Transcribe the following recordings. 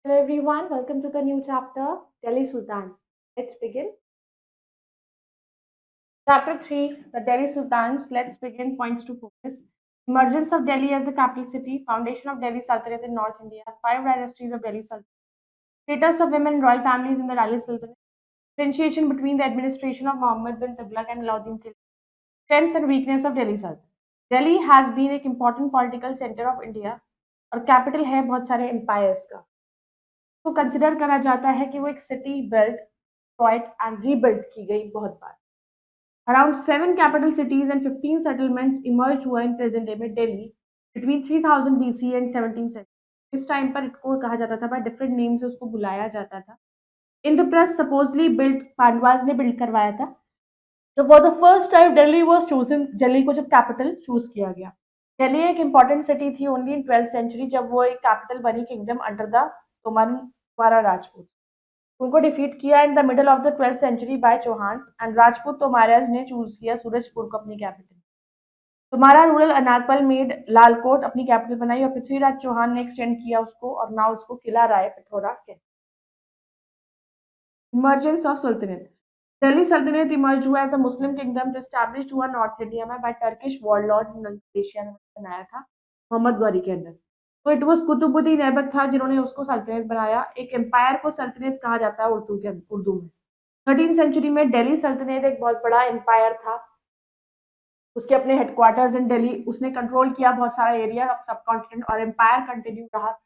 Hello everyone, welcome to the new chapter, Delhi Sultan. Let's begin. Chapter 3, the Delhi Sultans. Let's begin. Points to focus. Emergence of Delhi as the capital city, foundation of Delhi Sultanate in North India, five dynasties of Delhi Sultanate, status of women in royal families in the Delhi Sultanate, differentiation between the administration of Muhammad bin Tughlaq and Alauddin Khilji, strengths and weakness of Delhi Sultanate. Delhi has been एक important political center of India और capital है बहुत सारे empires का. को consider करा जाता है कि वो एक city built, destroyed and rebuilt की गई बहुत बार. Around 7 capital cities and 15 settlements emerged हुआ in present day में Delhi between 3000 BC and 17th century. इस टाइम पर इसको कहा जाता था, by different names से उसको बुलाया जाता था. In the press supposedly built, Pandavas ने बिल्ड करवाया था. So for the first time Delhi was chosen, Delhi को जब कैपिटल चूज किया गया. दिल्ली एक इंपॉर्टेंट सिटी थी ओनली इन 12th सेंचुरी जब वो एक कैपिटल बनी kingdom under the Tomara Rajput. उनको डिफीट किया in the middle of the 12th century by Chauhan and Rajput Tomaras ने चूज किया सूरजपुर को अपनी कैपिटल. तुम्हारा रूरल अनारपल मेड लालकोट अपनी कैपिटल बनाई और पृथ्वीराज चौहान ने एक्सटेंड किया उसको और नाउ उसको किला राय पिथौरा कहते. Emergence of sultanate. दिल्ली सल्तनत इमर्ज हुआ एज अ मुस्लिम किंगडम जो एस्टैब्लिश हुआ नॉर्थ इंडिया में बाय टर्किश वॉरलॉर्ड एशिया ने बनाया था मोहम्मद गौरी के अंदर. तो इट वाज कुतुबुद्दीन ऐबक था जिन्होंने उसको सल्तनत बनाया. एक एम्पायर को सल्तनत कहा जाता है उर्दू में. 13th सेंचुरी में दिल्ली सल्तनत एक बहुत बड़ा एम्पायर था. उसके अपने हेडक्वार्टर्स इन दिल्ली, उसने कंट्रोल किया बहुत सारा एरिया सब कॉन्टिनेंट और एम्पायर कंटिन्यू रहा.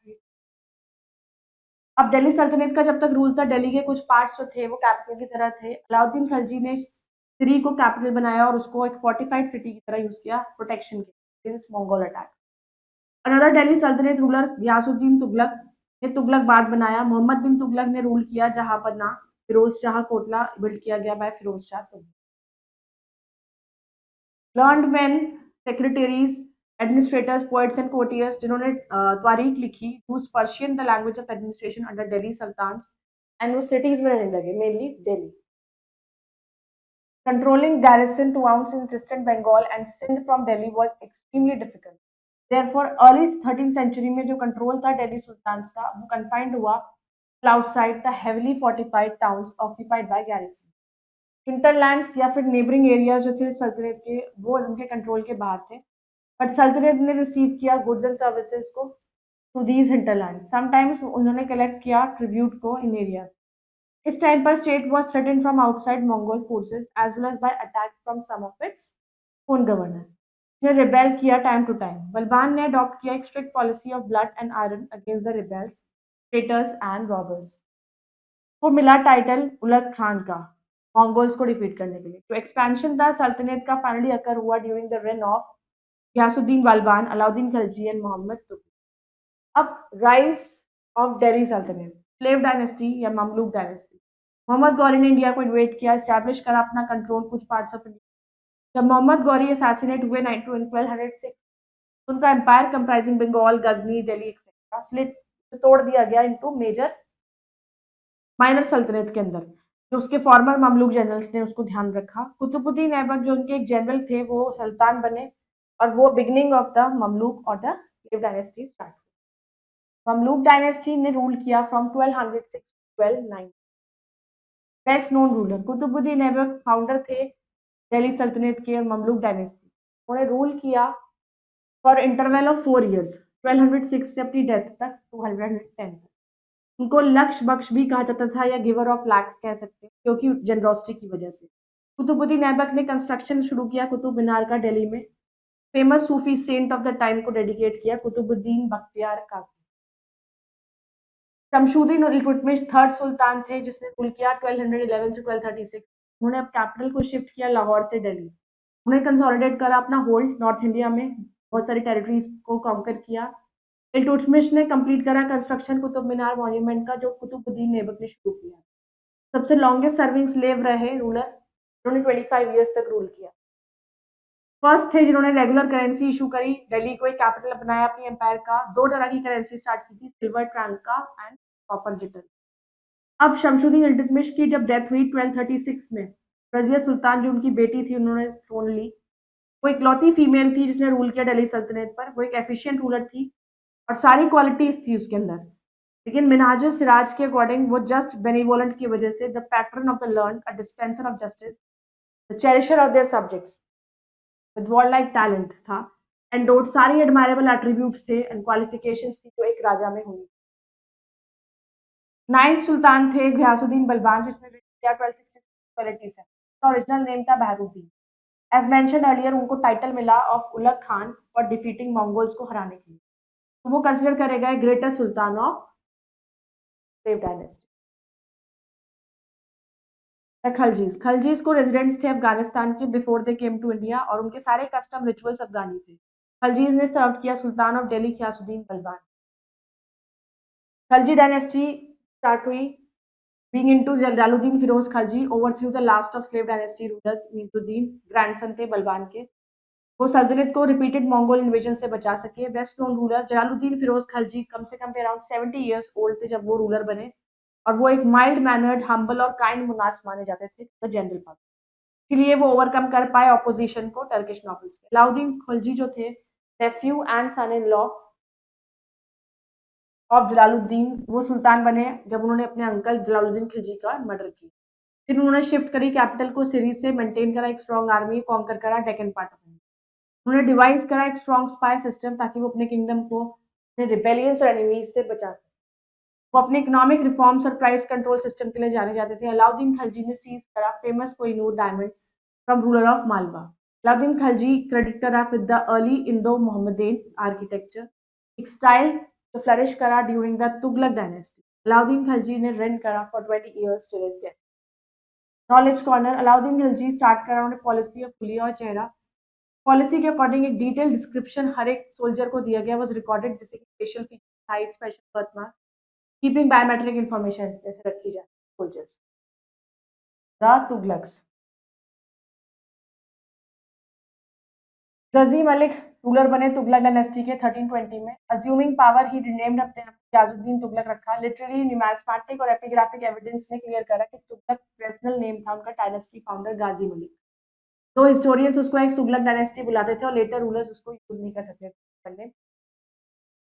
अब दिल्ली सल्तनत का जब तक रूल था दिल्ली के कुछ पार्ट्स जो थे वो कैपिटल की तरह थे. अलाउद्दीन खिलजी ने सिरी को कैपिटल बनाया और उसको एक फोर्टिफाइड सिटी की तरह यूज किया प्रोटेक्शन के against Mongol attack. Another Delhi सल्तनत रूलर गयासुद्दीन तुगलक ने तुगलकाबाद बनाया. मोहम्मद बिन तुगलक ने रूल किया जहां पर ना फिरोज शाह कोटला बिल्ड किया गया by Firoz Shah Tughlaq. Learned man, secretaries, administrators, poets and courtiers जिन्होंने तारीख लिखी used Persian the language of administration under Delhi sultans and वो सिटीज में रहने लगे mainly Delhi. Controlling garrison towns in Eastern Bengal and Sindh from Delhi was extremely difficult. Therefore, early 13th century में जो control था दिल्ली सुल्तान्स का वो confined हुआ outside the heavily fortified towns occupied by garrison. Hinterlands या फिर नेबरिंग एरियाज जो थे सल्तनत के वो उनके कंट्रोल के बाहर थे. बट सल्तनत ने रिसीव किया गुड्स एंड सर्विसेज को थ्रू दीज हिंटरलैंड. समटाइम्स उन्होंने कलेक्ट किया ट्रिब्यूट को इन एरियाज. इस टाइम पर state was threatened from outside Mongol forces as well as by attack from some of its own governors. ने rebel किया time to time. Balban ने adopt किया एक strict policy of blood and iron against the rebels, traitors and robbers. को मिला title उलग Khan का Mongols को defeat करने के लिए. तो एक्सपेंशन था सल्तनत का फाइनली अकर हुआ during the reign of Ghiyasuddin Balban, Alauddin Khilji and Mohammad Tughlaq. अब राइज ऑफ दिल्ली सल्तनत, स्लेव डायनेस्टी या ममलूक डायनेस्टी. मोहम्मद गौरी ने इंडिया को इन्वेट किया, एस्टैब्लिश करा अपना कंट्रोल कुछ पार्ट्स ऑफ इंडिया. जब मोहम्मद गौरी असैसिनेट हुए 1206 उनका empire comprising Bengal, Ghazni, Delhi etcetera split तोड़ दिया गया इनटू मेजर माइनर सल्तनत के अंदर. जो उसके फॉर्मर ममलूक जनरल्स ने उसको ध्यान रखा. कुतुबुद्दीन ऐबक जो उनके एक जनरल थे वो सुल्तान बने और वो बिगनिंग ऑफ द ममलूक और the slave dynasty start. Mamluk dynasty ने रूल किया from 1206 to 1290. Best known ruler Qutubuddin Aibak founder थे दिल्ली सल्तनत के और ममलूक डायनेस्टी. उन्होंने रूल किया फॉर इंटरवल ऑफ 4 years 1206 से अपनी डेथ तक 210 तक. उनको लक्ष्य बख्श भी कहा जाता था या गिवर ऑफ लैक्स कह सकते हैं क्योंकि जनरोसिटी की वजह से. कुतुबुद्दीन ऐबक ने कंस्ट्रक्शन शुरू किया कुतुब मीनार का दिल्ली में. Famous Sufi saint of the time को डेडिकेट किया कुतुबुद्दीन बख्तियार काकी. शमशुद्दीन इल्तुतमिश थर्ड सुल्तान थे जिसने रूल किया 1211 से 1236. उन्होंने अब कैपिटल को शिफ्ट किया लाहौर से दिल्ली. उन्हें कंसोलिडेट करा अपना होल्ड नॉर्थ इंडिया में, बहुत सारी टेरिटरीज को कॉन्कर किया. इल्तुतमिश ने कंप्लीट करा कंस्ट्रक्शन कुतुब मीनार मॉन्यूमेंट का जो कुतुबुद्दीन ऐबक ने शुरू किया. सबसे लॉन्गेस्ट सर्विंग स्लेव रहे रूलर, उन्होंने 25 ईयर्स तक रूल किया. फर्स्ट थे जिन्होंने रेगुलर करेंसी इशू करी, दिल्ली को एक कैपिटल बनाया अपनी एम्पायर का. 2 तरह की करेंसी स्टार्ट की थी, सिल्वर ट्रांका एंड कॉपर जिटल. अब शमशुद्दीन इल्तुतमिश की जब डेथ हुई 1236 में, रजिया सुल्तान जो उनकी बेटी थी उन्होंने थ्रोन ली. वो इकलौती फीमेल थी जिसने रूल किया दिल्ली सल्तनत पर. वो एक एफिशिएंट रूलर थी और सारी क्वालिटीज थी उसके अंदर. लेकिन मिनहाज सिराज के अकॉर्डिंग वो जस्ट बेनिवोलेंट की वजह से the pattern of the learn, a dispenser of justice, the cherisher of their subjects with war like talent था, एंडोड सारी एडमायरेबल एट्रीब्यूट्स थे एंड क्वालिफिकेशंस थी जो एक राजा में हुई। नाइन्थ सुल्तान थे गयासुद्दीन बलबान, जिसमें 1260 क्वालिटीज है। ओरिजिनल नेम था बहरूद्दीन। एज मेंशन अर्लियर उनको टाइटल मिला of Ulugh Khan for defeating Mongols को हराने के लिए, तो वो कंसिडर करे गए greatest sultan of the dynasty. Khaljis, Khaljis को रेजिडेंट्स थे अफगानिस्तान के before they came to India, और उनके सारे कस्टम रिचुअल्स अफगानी थे। खलजीज ने सर्व किया sultan of Delhi Ghiyasuddin Balban. Khalji dynasty start हुई being into Jalaluddin Firoz Khalji overthrew the last of slave dynasty rulers Nizuddin, grandson थे बलबान के। वो सल्तनत को रिपीटेड मंगोल इन्वेजन से बचा सके। Best known ruler Jalaluddin Firoz Khalji कम से कम पे अराउंड 70 ईयर्स ओल्ड थे जब वो रूलर बने, और वो एक माइल्ड मैनर्ड, हम्बल और काइंड मोनार्च माने जाते थे द जनरल पब्लिक। इसलिए वो ओवरकम कर पाए ऑपोजिशन को टर्किश नॉबल्स के। अलाउद्दीन खलजी जो थे nephew and son in law of Jalaluddin, वो सुल्तान बने जब उन्होंने अपने अंकल जलालुद्दीन खिलजी का मर्डर किया। फिर उन्होंने शिफ्ट करी कैपिटल को सीरीज से, मेंटेन करा एक स्ट्रॉन्ग आर्मी, कॉन्कर करा डेक्कन पार्ट ऑफ इंडिया। उन्होंने डिवाइस करा एक स्ट्रॉन्ग स्पाई सिस्टम ताकि वो अपने किंगडम को अपने रिबेलियंस और एनिमीज से बचा सके। वो अपने इकोनॉमिक रिफॉर्म्स और प्राइस कंट्रोल सिस्टम के लिए जाने जाते थे। अलाउद्दीन खलजी ने सीज करा famous Kohinoor diamond from ruler of Malwa. Alauddin Khalji credit करा with the early Indo Mohammedan architecture, एक स्टाइल जो फ्लरिश करा during the Tughlaq dynasty. Alauddin Khalji ने रेन करा for 20 years till his death. Knowledge corner, Alauddin Khilji start करा उन्होंने पॉलिसी ऑफ खुलिया और चेहरा। पॉलिसी के अकॉर्डिंग एक डिटेल डिस्क्रिप्शन हर एक सोल्जर को दिया गया, वाज रिकॉर्डेड, जैसे कि facial feature, height, special birthmark, keeping biometric information जैसे रखी जाए soldiers. The Tughlaqs, Gaji Malik ruler बने तुगलक डायनेस्टी के 1320 में। अज्यूमिंग पावर ही रिनेम्ड अपने आप को गयाजुद्दीन तुगलक रखा। लिटरेरी, न्यूमिस्मेटिक और एपिग्राफिक एविडेंस ने क्लियर करा कि तुगलक पर्सनल नेम था उनका डायनेस्टी फाउंडर गाजी मलिक। तो हिस्टोरियंस उसको एक तुगलक डायनेस्टी बुलाते थे और लेटर रूलर्स उसको यूज नहीं कर सकते थे।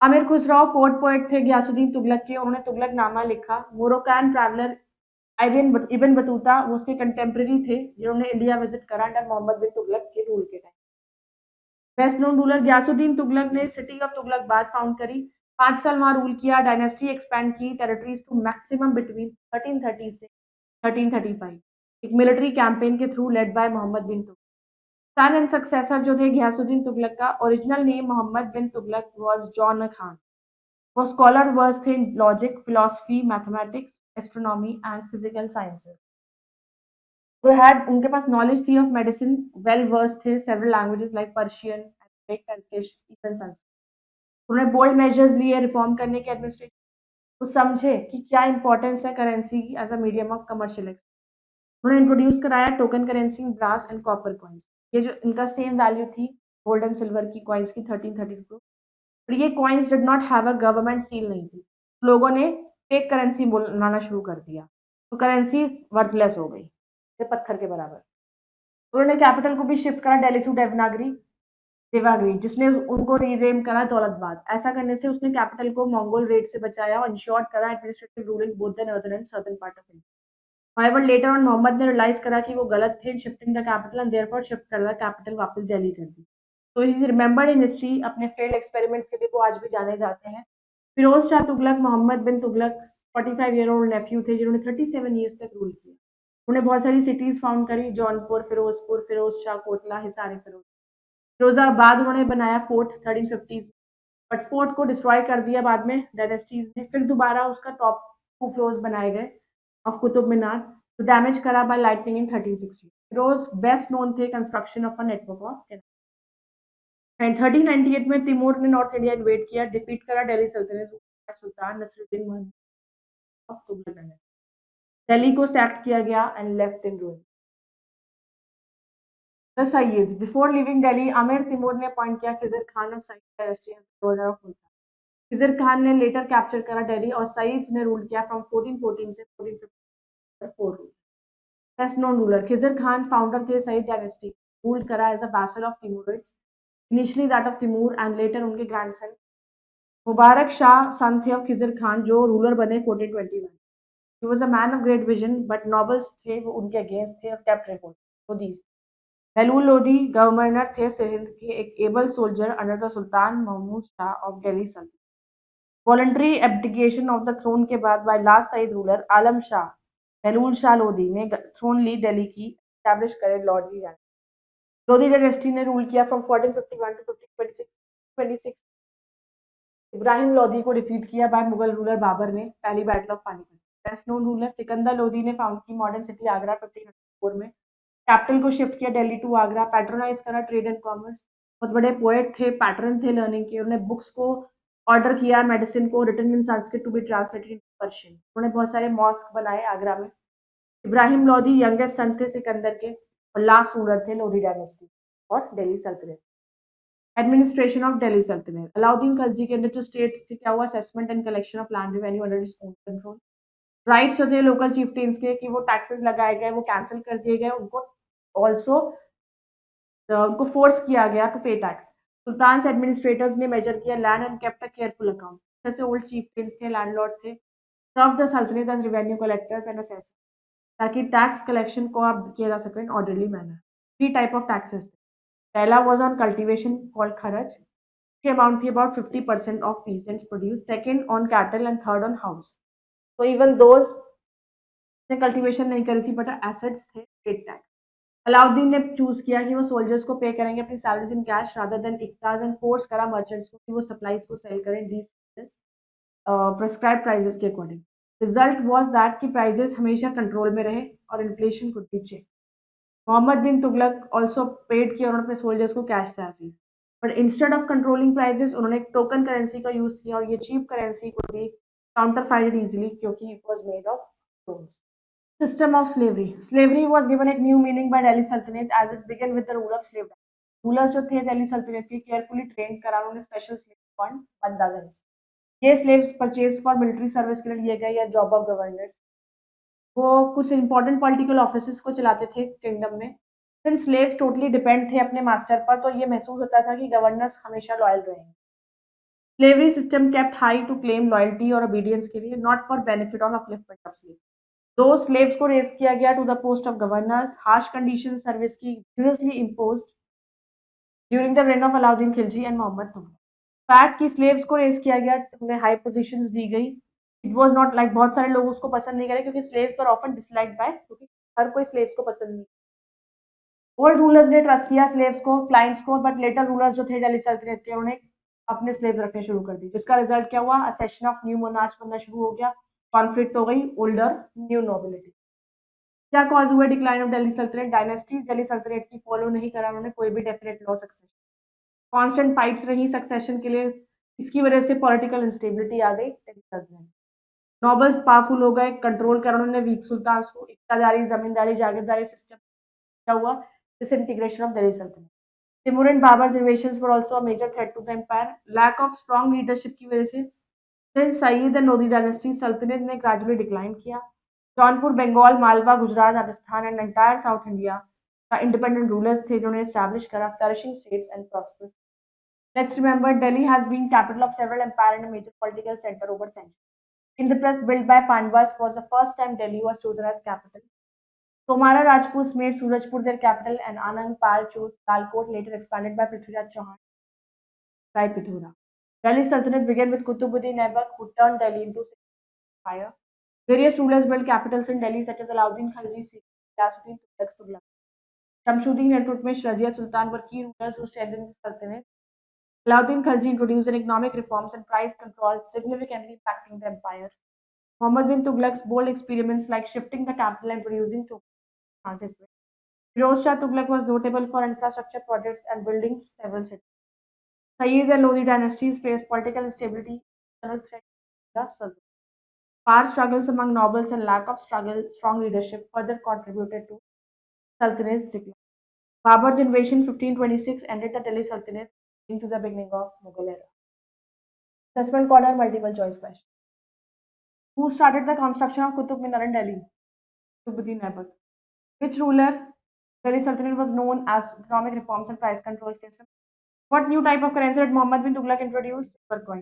आमिर खुसरो कोर्ट पोएट थे गयासुद्दीन तुगलक के, उन्होंने तुगलक नामा लिखा। मोरोक्कान ट्रैवलर इबन बतूता वो उसके कंटेम्प्रेरी थे जिन्होंने इंडिया विजिट करा अंडर मोहम्मद बिन तुगलक के रूल के time. Best known ruler Ghiyasuddin Tughlaq ने सिटी ऑफ तुगलकाबाद फाउंड करी। 5 साल वहां रूल किया, डायनेस्टी एक्सपैंड की टेरिटरीज टू मैक्सिमम बिटवीन 1330 से 1335, एक मिलिट्री कैंपेन के through led by Mohammad bin Tughlaq. Son and successor जो थे गयासुद्दीन तुगलक का original name Mohammad bin Tughlaq was Jauna Khan. वो स्कॉलर वर्स थे in logic, philosophy, mathematics, astronomy and physical sciences. वो हैड उनके पास नॉलेज थी ऑफ मेडिसिन, वेल वर्स थे several languages like Persian, Arabic, Turkish, even Sanskrit. उन्होंने बोल्ड मेजर्स लिए रिफॉर्म करने के एडमिनिस्ट्रेशन। वो समझे कि क्या इंपॉर्टेंस है करेंसी की as a medium of commercial. उन्होंने इंट्रोड्यूस कराया token currency, brass and copper coins. ये जो इनका सेम वैल्यू थी गोल्ड एंड सिल्वर की कॉइन्स की 1332, पर ये coins did not have a government seal नहीं थी। लोगों ने फेक करेंसी बनाना शुरू कर दिया, तो करेंसी वर्थलेस हो गई, ये पत्थर के बराबर। उन्होंने कैपिटल को भी शिफ्ट करा दिल्ली टू देवनागरी देवागरी, जिसने उनको रीनेम करा दौलतबाद। ऐसा करने से उसने कैपिटल को मंगोल रेड से बचाया और इंश्योर करा administrative rule in both the northern and southern part of India. However, later on Mohammad ने रियलाइज करा कि वो गलत थे shifting the capital and therefore shift कर द कैपिटल वापस दिल्ली कर दी। तो he is remembered in history अपने फेल्ड एक्सपेरिमेंट्स के लिए वो आज भी जाने जाते हैं। Firoz Shah Tughlaq Mohammad bin Tughlaq 45 year old nephew थे जिन्होंने 37 ईयर्स तक रूल किया। उन्होंने बहुत सारी सिटीज फाउंड करी, जौनपुर, फिरोजपुर, फिरोज शाह कोटला, हिसार, फिरोजाबाद उन्होंने बनाया फोर्ट 1350, बट फोर्ट को डिस्ट्रॉय कर दिया बाद में डायनेस्टीज ने। फिर दोबारा उसका टॉप 2 फ्लोर्स बनाए गए ऑफ कुतुब मीनार, तो डैमेज करा by lightning in 1360। Firoz best known थे construction of a network of canal. And 1398 में तिमूर ने नॉर्थ इंडिया इन्वेड किया, डिफीट करा दिल्ली सल्तनत sultan Nasiruddin Mohammad of Tughlaq dynasty. Delhi को सैक्ट किया गया and left in ruin. The Sayyids, before living Delhi Amir Timur ने अपॉइंट किया Khizr Khan of Sayyid dynasty as governor of Multan. Khizr Khan ने लेटर कैप्चर करा दिल्ली और सईद्स ने रूल किया फ्रॉम 1414 से 1454 rule. Best known ruler Khizr Khan founder थे सईद डायनेस्टी, रूल करा as a vassal of Timurids, initially that of Timur and later उनके ग्रैंडसन मुबारक शाह सन थे ऑफ खिजर खान जो रूलर बने 1421। He was a man of great vision but nobles थे वो उनके against थे और kept revolt. Lodi Bahlul Lodi governor थे सिंध के, एक able soldier under the sultan Mahmud Shah of Delhi सल्तनत। Voluntary abdication of the throne के बाद by last Sayyid ruler Alam Shah Bahlul Shah Lodi ने थ्रोन ली दिल्ली की एस्टैब्लिश करे लॉर्ड ली। लोधी डायनेस्टी ने रूल किया फ्रॉम 1451 टू 1526। इब्राहिम लोधी को डिफीट किया बाय मुगल रूलर बाबर ने पहली battle of Panipat. Best known ruler Sikandar Lodhi ने फाउंड की मॉडर्न सिटी आगरा 1504 में। कैपिटल को शिफ्ट किया दिल्ली टू आगरा, पैट्रोनाइज करा ट्रेड एंड कॉमर्स। बहुत बड़े पोएट थे, पैटर्न थे लर्निंग के। उन्होंने बुक्स को ऑर्डर किया, मेडिसिन को written in Sanskrit to be translated in Persian. उन्होंने बहुत सारे मॉस्क बनाए आगरा में। इब्राहिम लोधी यंगेस्ट सन थे सिकंदर के और लास्ट रूलर थे लोधी डायनेस्टी और दिल्ली सल्तनत। एडमिनिस्ट्रेशन ऑफ दिल्ली सल्तनत अलाउद्दीन खिलजी के अंदर जो स्टेट थी क्या हुआ, assessment and collection of land revenue under his own control. Rights जो थे लोकल चीफ्टेन्स के कि वो टैक्सेस लगाए गए वो कैंसिल कर दिए गए, उनको ऑल्सो उनको फोर्स किया गया to pay tax. Sultan administrators ने मेजर किया land and kept a careful account. जैसे ओल्ड चीफ्टेन्स थे, लैंडलॉर्ड थे, सर्व द सल्तनत as revenue collectors and assessors, ताकि टैक्स कलेक्शन को आप किया जा सके in orderly manner. Three type of taxes थे। पहला वाज ऑन कल्टीवेशन कॉल्ड खरच, की अमाउंट थी about 50% of peasants produce. Second on cattle and third on house. तो इवन दोज ने कल्टीवेशन नहीं करी थी बट एसेट्स थे, पेड टैक्स। अलाउद्दीन ने चूज किया कि वो सोल्जर्स को पे करेंगे अपनी salaries in cash rather than iqtas, and force करा मर्चेंट्स को कि वो सप्लाईज को सेल करें दीज प्रिस्क्राइब प्राइजेस के अकॉर्डिंग। रिजल्ट वाज दैट कि प्राइजेस हमेशा कंट्रोल में रहे और inflation could be check. Mohammad bin Tughlaq also paid किया उन्होंने अपने सोल्जर्स को cash salary, but instead of controlling prices उन्होंने एक टोकन करेंसी का यूज किया और ये चीप करेंसी को भी काउंटर फाइडेड इजिली क्योंकि it was made of stones. System of slavery. Slavery was given a new meaning by Delhi Sultanate as it began with the rule of slave. Rulers जो थे दिल्ली सल्तनत के केयरफुली ट्रेन करा उन्होंने special slave fund bandagan. ये slaves purchase for military service के लिए लिए गए या जॉब ऑफ गवर्नर्स। वो कुछ इंपॉर्टेंट पॉलिटिकल ऑफिस को चलाते थे किंगडम में। सिंस स्लेव्स टोटली डिपेंड थे अपने मास्टर पर, तो ये महसूस होता था कि गवर्नर्स हमेशा लॉयल रहेंगे। Slavery system kept high to claim loyalty और ओबीडियंस के लिए, नॉट फॉर बेनिफिट और upliftment of slave. Though slaves को रेस किया गया to the post of governors, harsh condition service की ड्यूरियसली imposed during the reign of Alauddin Khilji and Mohammad Tughlaq. Fact की स्लेव्स को रेस किया गया, उन्हें हाई पोजीशंस दी गई। इट वाज नॉट लाइक बहुत सारे लोग उसको पसंद नहीं करे क्योंकि स्लेव्स पर ऑफन डिसलाइक बाय, क्योंकि हर कोई स्लेव्स को पसंद नहीं। ओल्ड रूलर्स ने ट्रस्ट किया स्लेव्स को, क्लाइंट्स को, बट लेटर रूलर्स जो थे दिल्ली सल्तनत के उन्होंने अपने स्लेव्स रखने शुरू कर दी, जिसका रिजल्ट क्या हुआ, असेशन ऑफ न्यू मोनार्च बनना शुरू हो गया, कॉन्फ्लिक्ट हो गई ओल्डर न्यू नोबिलिटी। क्या कॉज हुआ डिक्लाइन ऑफ दिल्ली सल्तनत डायनेस्टी, दिल्ली सल्तनत की फॉलो नहीं करा उन्होंने कोई भी definite law succession. Constant fights रही सक्सेशन के लिए, इसकी वजह से पॉलिटिकल इंस्टेबिलिटी आ गई दिल्ली सल्तनत। नॉबल्स पावरफुल हो गए, कंट्रोल करा उन्होंने वीक सुल्तान को, इक्तादारी जमींदारी जागीरदारी सिस्टम क्या हुआ, disintegration of Delhi Sultanate. Timur and Babar's invasions were also a major threat to the empire. Lack of strong leadership की वजह से since Sayyid and Lodi dynasty सल्तनत ने gradually decline किया। Jaunpur, Bengal, Malwa, Gujarat, Rajasthan and entire south India का independent rulers थे जिन्होंने establish करा flourishing states and prosperous. Let's remember Delhi has been capital of several empire and a major political center over centuries. Indraprasth built by Pandavas was the first time Delhi was chosen as capital. Tomara Rajputs made Surajpur their capital, and Anand Pal chose Lalkot, later expanded by Prithviraj Chauhan by Pithura. Delhi Sultanate began with Qutbuddin Aibak, who turned Delhi into empire. Various rulers built capitals in Delhi, such as Alauddin Khalji, Ghiasuddin Tughlaq. Shamsuddin and Tutmish Razia Sultan were key rulers who strengthened the Sultanate. Alauddin Khalji introduced an economic reforms and price control, significantly impacting the empire. Muhammad bin Tughlaq's bold experiments like shifting the capital and producing tokens. Firoz Shah Tughlaq was notable for infrastructure projects and building several cities. Sayyid and Lodi dynasties faced political instability, external threats to the Sultanate. Power struggles among nobles and lack of strong leadership further contributed to Sultanate's decline. Babur's invasion 1526 ended the Delhi Sultanate, leading to the beginning of Mughal era. Assessment corner multiple choice question. Who started the construction of Qutub Minar in Delhi? Qutbuddin Aibak. Which ruler Delhi Sultanate was known as economic reforms and price control system? What new type of currency did Muhammad bin Tughlaq introduce? Silver coin.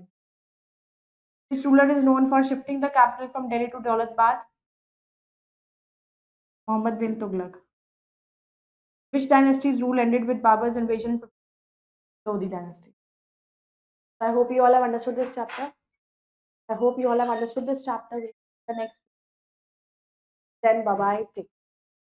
Which ruler is known for shifting the capital from Delhi to Daulatbad? Muhammad bin Tughlaq. Which dynasty's rule ended with Babur's invasion of Lodi dynasty? So I hope you all have understood this chapter. I hope you all have understood this chapter. The next, then bye bye. Take care.